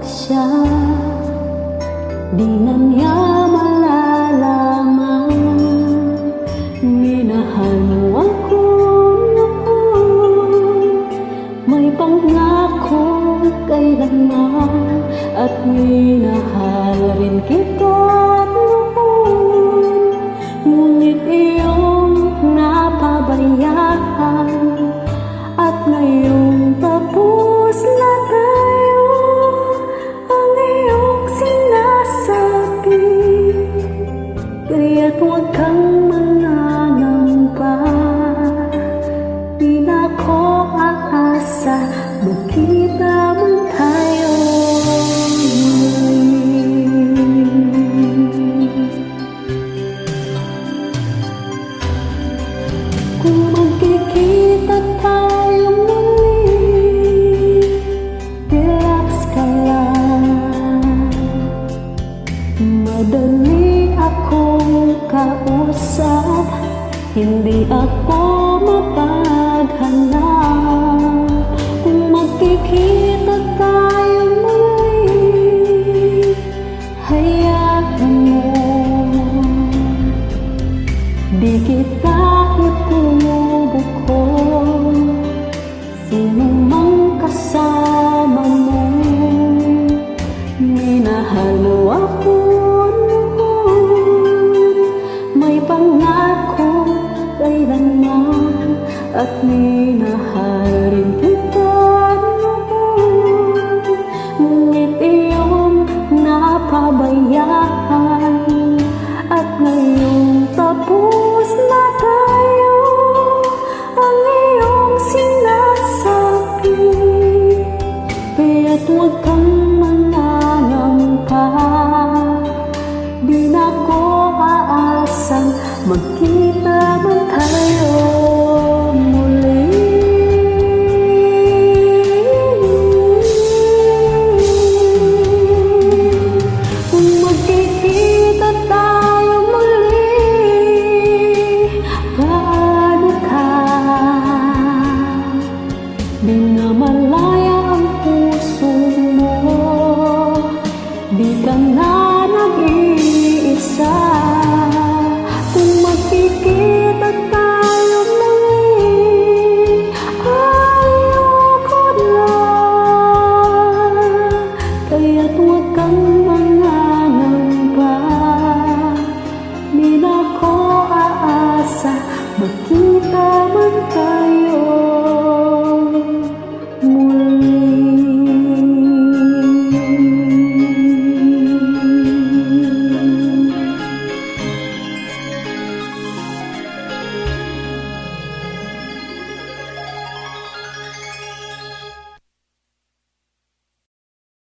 siya, di na niya malalaman. Minahal mo ako noon, may pangako kailanman, at minahal rin kita noon. Ngunit iyong napabayaan, at ngayong tapos na tayo, ang iyong sinasabi. Kaya't huwag kang manganamba, di na ako aasa, magkita man tayo muli. Kung magkikita tayo muli, relax ka lang. Madali akong kausap, hindi ako mapaghanap. Kung magkikita tayo muli, hayaan mo, di kita ibubuko. Sino mang kasama mo, minahal mo ako noon, may pangako kailanman, at minahal rin kita noon. Ngunit iyong napabayaan, at ngayong tapos na tayo, ang iyong sinasabi. Kaya't huwag kang mananampa, di na ko aasang magkita man tayo muli. Kung magkikita tayo muli, paano ka? Di na malaya ang puso mo, di ka na nag-iisa. Kung magkikita tayo muli, ayoko na. Kaya't huwag kang manganamba, di na ko aasa, magkita man tayo.